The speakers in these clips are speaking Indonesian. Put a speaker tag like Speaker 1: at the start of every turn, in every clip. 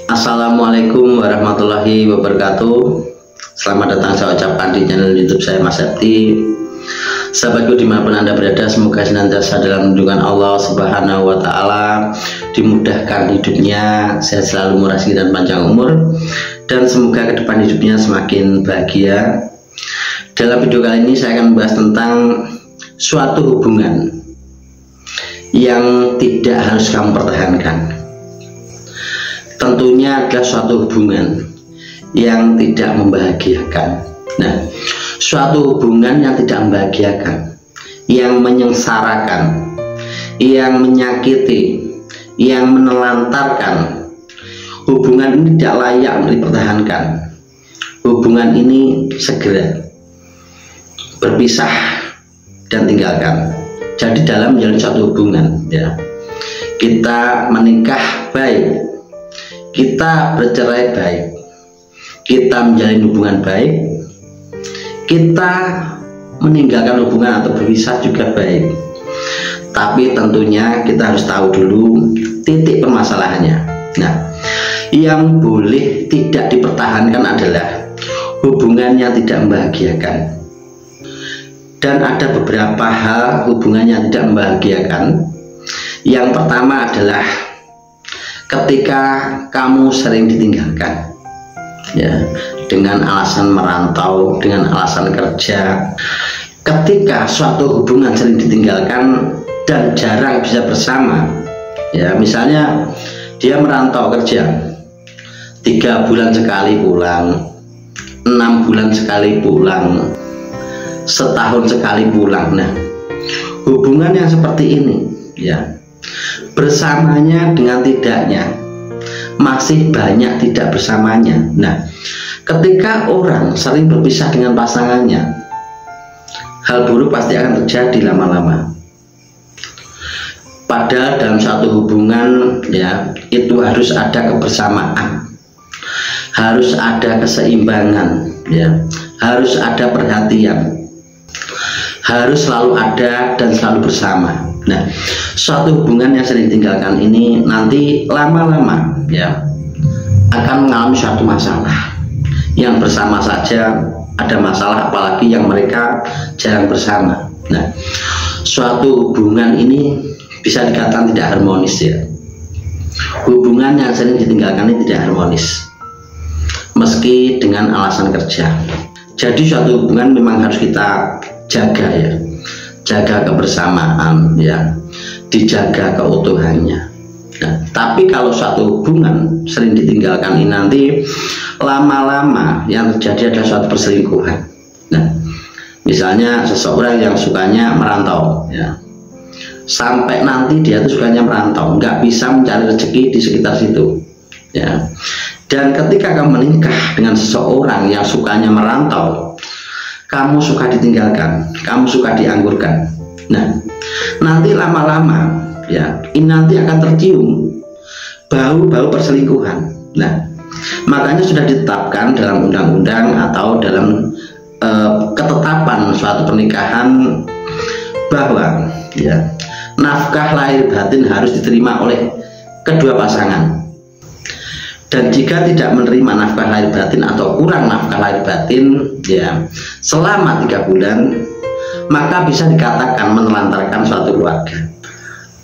Speaker 1: Assalamualaikum warahmatullahi wabarakatuh. Selamat datang saya ucapkan di channel YouTube saya, Mas Septi. Sahabatku dimanapun Anda berada, semoga senantiasa dalam lindungan Allah Subhanahu wa Ta'ala, dimudahkan hidupnya, sehat selalu, murah rezeki dan panjang umur, dan semoga ke depan hidupnya semakin bahagia. Dalam video kali ini saya akan membahas tentang suatu hubungan yang tidak harus kamu pertahankan. Tentunya adalah suatu hubungan yang tidak membahagiakan. Nah, suatu hubungan yang tidak membahagiakan, yang menyengsarakan, yang menyakiti, yang menelantarkan. Hubungan ini tidak layak untuk dipertahankan. Hubungan ini segera berpisah dan tinggalkan. Jadi dalam menjalin suatu hubungan, ya, kita menikah baik, kita bercerai baik, kita menjalin hubungan baik, kita meninggalkan hubungan atau berpisah juga baik. Tapi tentunya kita harus tahu dulu titik permasalahannya. Nah, yang boleh tidak dipertahankan adalah hubungan yang tidak membahagiakan. Dan ada beberapa hal hubungan yang tidak membahagiakan. Yang pertama adalah ketika kamu sering ditinggalkan, ya, dengan alasan merantau, dengan alasan kerja. Ketika suatu hubungan sering ditinggalkan dan jarang bisa bersama, ya, misalnya dia merantau kerja 3 bulan sekali pulang, 6 bulan sekali pulang, setahun sekali pulang. Nah, hubungan yang seperti ini, ya, bersamanya dengan tidaknya masih banyak tidak bersamanya. Nah, ketika orang sering berpisah dengan pasangannya, hal buruk pasti akan terjadi lama-lama. Padahal dalam satu hubungan, ya, itu harus ada kebersamaan, harus ada keseimbangan, ya, harus ada perhatian, harus selalu ada dan selalu bersama. Nah, suatu hubungan yang sering ditinggalkan ini nanti lama-lama, ya, akan mengalami suatu masalah. Yang bersama saja ada masalah, apalagi yang mereka jarang bersama. Nah, suatu hubungan ini bisa dikatakan tidak harmonis, ya. Hubungan yang sering ditinggalkan ini tidak harmonis, meski dengan alasan kerja. Jadi suatu hubungan memang harus kita jaga, ya, jaga kebersamaan, ya, dijaga keutuhannya. Nah, tapi kalau suatu hubungan sering ditinggalkan ini nanti lama-lama yang terjadi adalah suatu perselingkuhan. Nah, misalnya seseorang yang sukanya merantau, ya, sampai nanti dia tuh sukanya merantau, nggak bisa mencari rezeki di sekitar situ, ya. Dan ketika kamu menikah dengan seseorang yang sukanya merantau, kamu suka ditinggalkan, kamu suka dianggurkan. Nah, nanti lama-lama, ya, ini nanti akan tercium bau-bau perselingkuhan. Nah, makanya sudah ditetapkan dalam undang-undang atau dalam ketetapan suatu pernikahan bahwa, ya, nafkah lahir batin harus diterima oleh kedua pasangan. Dan jika tidak menerima nafkah lahir batin atau kurang nafkah lahir batin, ya, selama 3 bulan, maka bisa dikatakan menelantarkan suatu keluarga.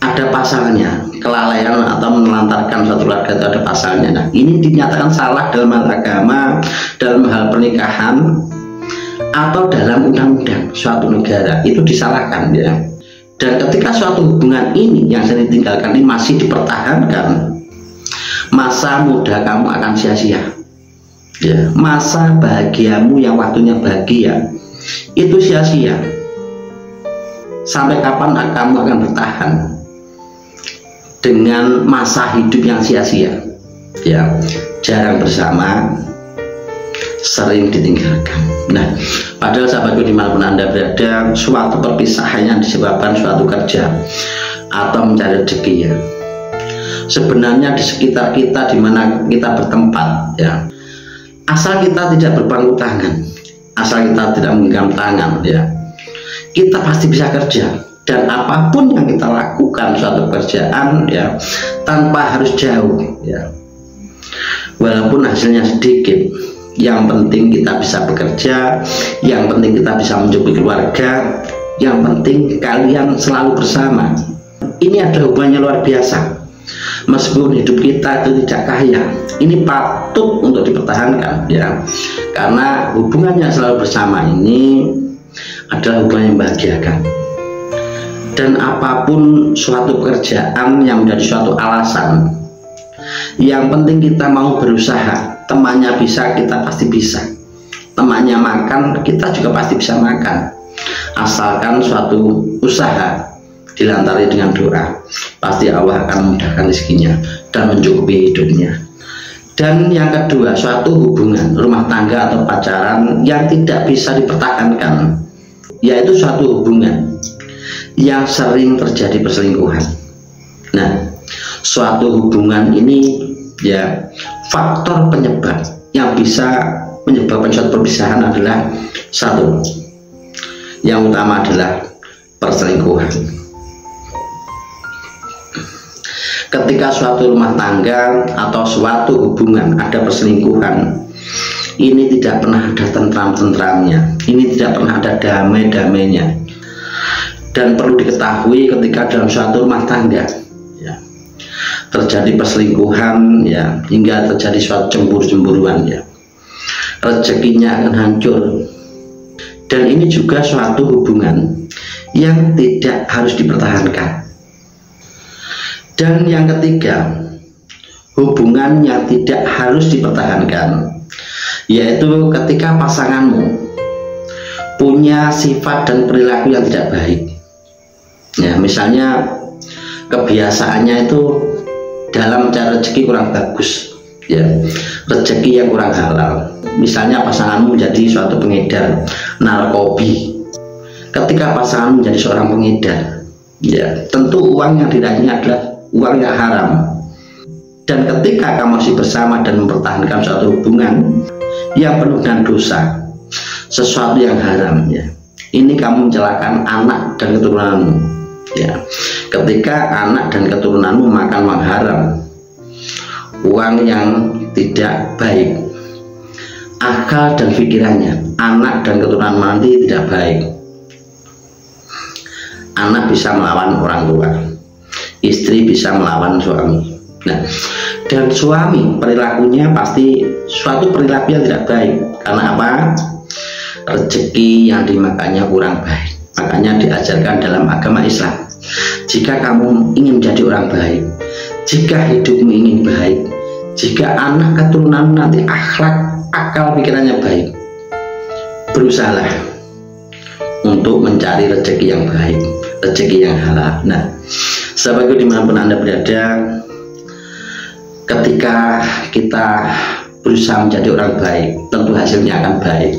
Speaker 1: Ada pasalnya, kelalaian atau menelantarkan suatu keluarga itu ada pasalnya. Nah, ini dinyatakan salah dalam hal agama, dalam hal pernikahan, atau dalam undang-undang suatu negara, itu disalahkan, ya. Dan ketika suatu hubungan ini yang sering ditinggalkan ini masih dipertahankan, masa muda kamu akan sia-sia, ya. Masa bahagiamu yang waktunya bahagia itu sia-sia. Sampai kapan kamu akan bertahan dengan masa hidup yang sia-sia, ya, jarang bersama, sering ditinggalkan. Nah, padahal sahabatku dimanapun Anda berada, suatu perpisahan yang disebabkan suatu kerja atau mencari rezeki, ya, sebenarnya di sekitar kita, di mana kita bertempat, ya, asal kita tidak berpangku tangan, asal kita tidak menggenggam tangan, ya, kita pasti bisa kerja. Dan apapun yang kita lakukan suatu pekerjaan, ya, tanpa harus jauh, ya, walaupun hasilnya sedikit, yang penting kita bisa bekerja, yang penting kita bisa mencukupi keluarga, yang penting kalian selalu bersama. Ini ada hubungannya luar biasa. Meskipun hidup kita itu tidak kaya, ini patut untuk dipertahankan ya, karena hubungannya selalu bersama ini adalah hubungan yang membahagiakan. Dan apapun suatu pekerjaan yang menjadi suatu alasan, yang penting kita mau berusaha. Temannya bisa, kita pasti bisa. Temannya makan, kita juga pasti bisa makan. Asalkan suatu usaha dilantari dengan doa, pasti Allah akan memudahkan rezekinya dan mencukupi hidupnya. Dan yang kedua, suatu hubungan rumah tangga atau pacaran yang tidak bisa dipertahankan, yaitu suatu hubungan yang sering terjadi perselingkuhan. Nah, suatu hubungan ini ya, faktor penyebab yang bisa menyebabkan suatu perpisahan adalah satu, yang utama adalah perselingkuhan. Ketika suatu rumah tangga atau suatu hubungan ada perselingkuhan, ini tidak pernah ada tentram-tentramnya, ini tidak pernah ada damai-damainya. Dan perlu diketahui, ketika dalam suatu rumah tangga ya, terjadi perselingkuhan ya, hingga terjadi suatu cemburu-cemburuan ya, rezekinya akan hancur. Dan ini juga suatu hubungan yang tidak harus dipertahankan. Dan yang ketiga, hubungan yang tidak harus dipertahankan, yaitu ketika pasanganmu punya sifat dan perilaku yang tidak baik ya, misalnya kebiasaannya itu dalam mencari rezeki kurang bagus ya, rezeki yang kurang halal. Misalnya pasanganmu menjadi suatu pengedar narkobi. Ketika pasanganmu menjadi seorang pengedar ya, tentu uang yang diraihnya adalah uang yang haram. Dan ketika kamu masih bersama dan mempertahankan suatu hubungan yang penuh dengan dosa, sesuatu yang haram ya, ini kamu mencelakakan anak dan keturunanmu ya. Ketika anak dan keturunanmu makan uang haram, uang yang tidak baik, akal dan pikirannya anak dan keturunan nanti tidak baik. Anak bisa melawan orang tua, istri bisa melawan suami. Nah, dan suami perilakunya pasti suatu perilaku yang tidak baik. Karena apa? Rezeki yang dimakannya kurang baik. Makanya diajarkan dalam agama Islam, jika kamu ingin menjadi orang baik, jika hidupmu ingin baik, jika anak keturunan nanti akhlak, akal pikirannya baik, berusahalah untuk mencari rezeki yang baik, rezeki yang halal. Nah, sahabatku dimanapun Anda berada, ketika kita berusaha menjadi orang baik, tentu hasilnya akan baik.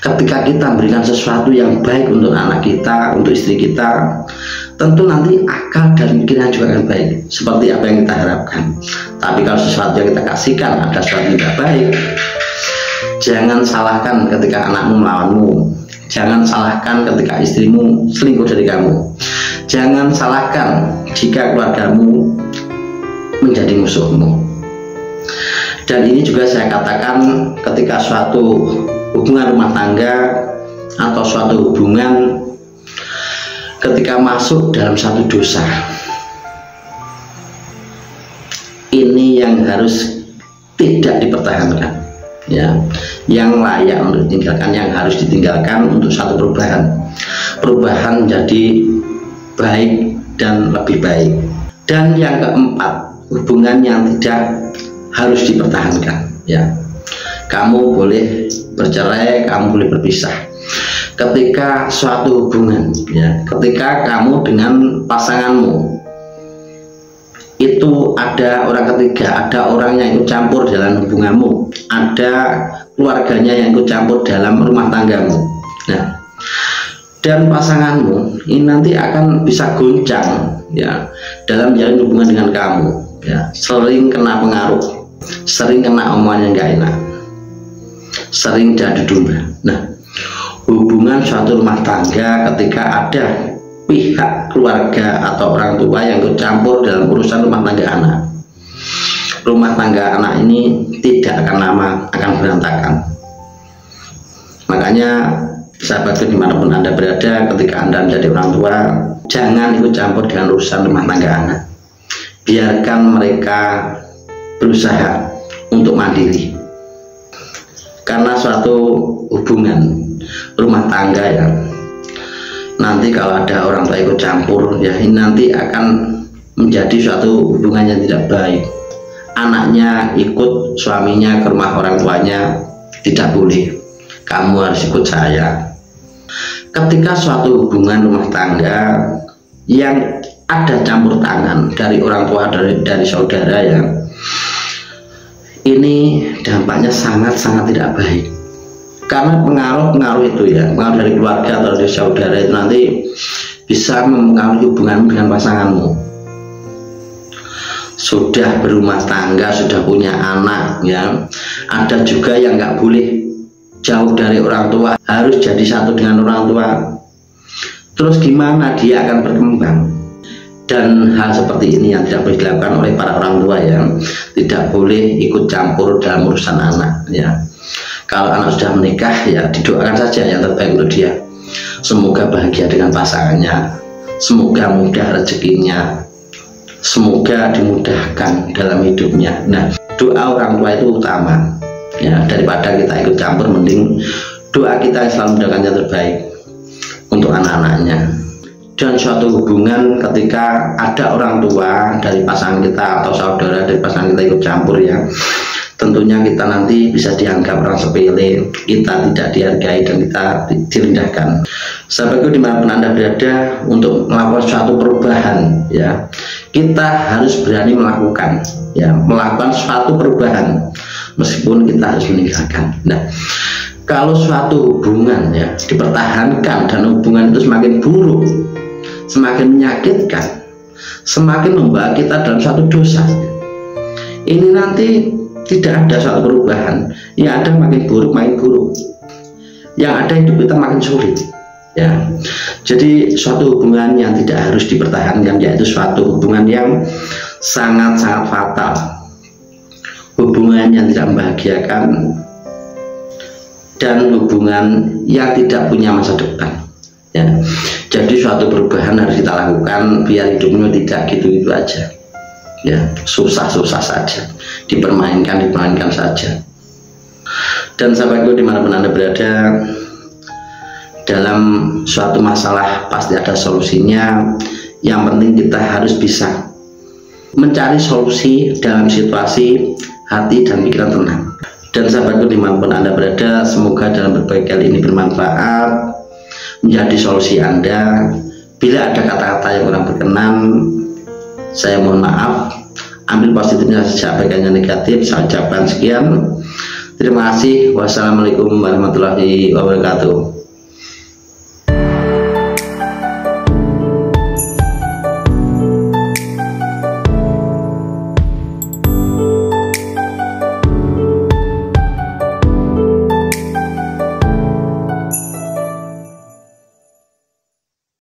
Speaker 1: Ketika kita memberikan sesuatu yang baik untuk anak kita, untuk istri kita, tentu nanti akal dan pikiran juga akan baik, seperti apa yang kita harapkan. Tapi kalau sesuatu yang kita kasihkan ada sesuatu yang tidak baik, jangan salahkan ketika anakmu melawanmu, jangan salahkan ketika istrimu selingkuh dari kamu, jangan salahkan jika keluargamu menjadi musuhmu. Dan ini juga saya katakan, ketika suatu hubungan rumah tangga atau suatu hubungan ketika masuk dalam satu dosa, ini yang harus tidak dipertahankan ya, yang layak untuk ditinggalkan, yang harus ditinggalkan untuk satu perubahan menjadi baik dan lebih baik. Dan yang keempat, hubungan yang tidak harus dipertahankan ya. Kamu boleh bercerai, kamu boleh berpisah. Ketika suatu hubungan ya, ketika kamu dengan pasanganmu itu ada orang ketiga, ada orang yang ikut campur dalam hubunganmu, ada keluarganya yang ikut campur dalam rumah tanggamu. Nah, dan pasanganmu ini nanti akan bisa goncang ya dalam menjalin hubungan dengan kamu ya, sering kena pengaruh, sering kena omongan yang gak enak, sering jadi domba. Nah, hubungan suatu rumah tangga ketika ada pihak keluarga atau orang tua yang ikut campur dalam urusan rumah tangga anak, rumah tangga anak ini tidak akan lama akan berantakan. Makanya sahabatku dimanapun Anda berada, ketika Anda menjadi orang tua, jangan ikut campur dengan urusan rumah tangga anak. Biarkan mereka berusaha untuk mandiri. Karena suatu hubungan rumah tangga ya, nanti kalau ada orang tua ikut campur ya, ini nanti akan menjadi suatu hubungan yang tidak baik. Anaknya ikut suaminya ke rumah orang tuanya, tidak boleh, kamu harus ikut saya. Ketika suatu hubungan rumah tangga yang ada campur tangan dari orang tua, dari saudara ya, ini dampaknya sangat-sangat tidak baik. Karena pengaruh itu ya, pengaruh dari keluarga atau dari saudara itu nanti bisa mempengaruhi hubungan dengan pasanganmu. Sudah berumah tangga, sudah punya anak ya, ada juga yang nggak boleh jauh dari orang tua, harus jadi satu dengan orang tua. Terus gimana dia akan berkembang? Dan hal seperti ini yang tidak boleh dilakukan oleh para orang tua ya, tidak boleh ikut campur dalam urusan anak ya. Kalau anak sudah menikah ya, didoakan saja yang terbaik untuk dia. Semoga bahagia dengan pasangannya, semoga mudah rezekinya, semoga dimudahkan dalam hidupnya. Nah, doa orang tua itu utama ya, daripada kita ikut campur, mending doa kita selalu mendapatkan yang terbaik untuk anak-anaknya. Dan suatu hubungan ketika ada orang tua dari pasangan kita atau saudara dari pasangan kita ikut campur ya, tentunya kita nanti bisa dianggap orang sepele, kita tidak dihargai dan kita direndahkan. Sahabatku dimanapun Anda berada, untuk melakukan suatu perubahan ya, kita harus berani melakukan ya, melakukan suatu perubahan meskipun kita harus meninggalkan. Nah, kalau suatu hubungan ya dipertahankan dan hubungan itu semakin buruk, semakin menyakitkan, semakin membawa kita dalam suatu dosa, ini nanti tidak ada suatu perubahan, yang ada makin buruk, yang ada hidup kita makin sulit ya. Jadi suatu hubungan yang tidak harus dipertahankan, yaitu suatu hubungan yang sangat-sangat fatal, hubungan yang tidak membahagiakan, dan hubungan yang tidak punya masa depan ya. Jadi suatu perubahan harus kita lakukan biar hidupnya tidak gitu-gitu aja ya, susah-susah saja, dipermainkan saja. Dan sahabatku dimanapun Anda berada, dalam suatu masalah pasti ada solusinya. Yang penting kita harus bisa mencari solusi dalam situasi hati dan pikiran tenang. Dan sahabatku dimanapun Anda berada, semoga dalam berbagai kali ini bermanfaat, menjadi solusi Anda. Bila ada kata-kata yang kurang berkenan, saya mohon maaf. Ambil positifnya saja, abaikan yang negatif. Saya ucapkan sekian. Terima kasih. Wassalamualaikum warahmatullahi wabarakatuh.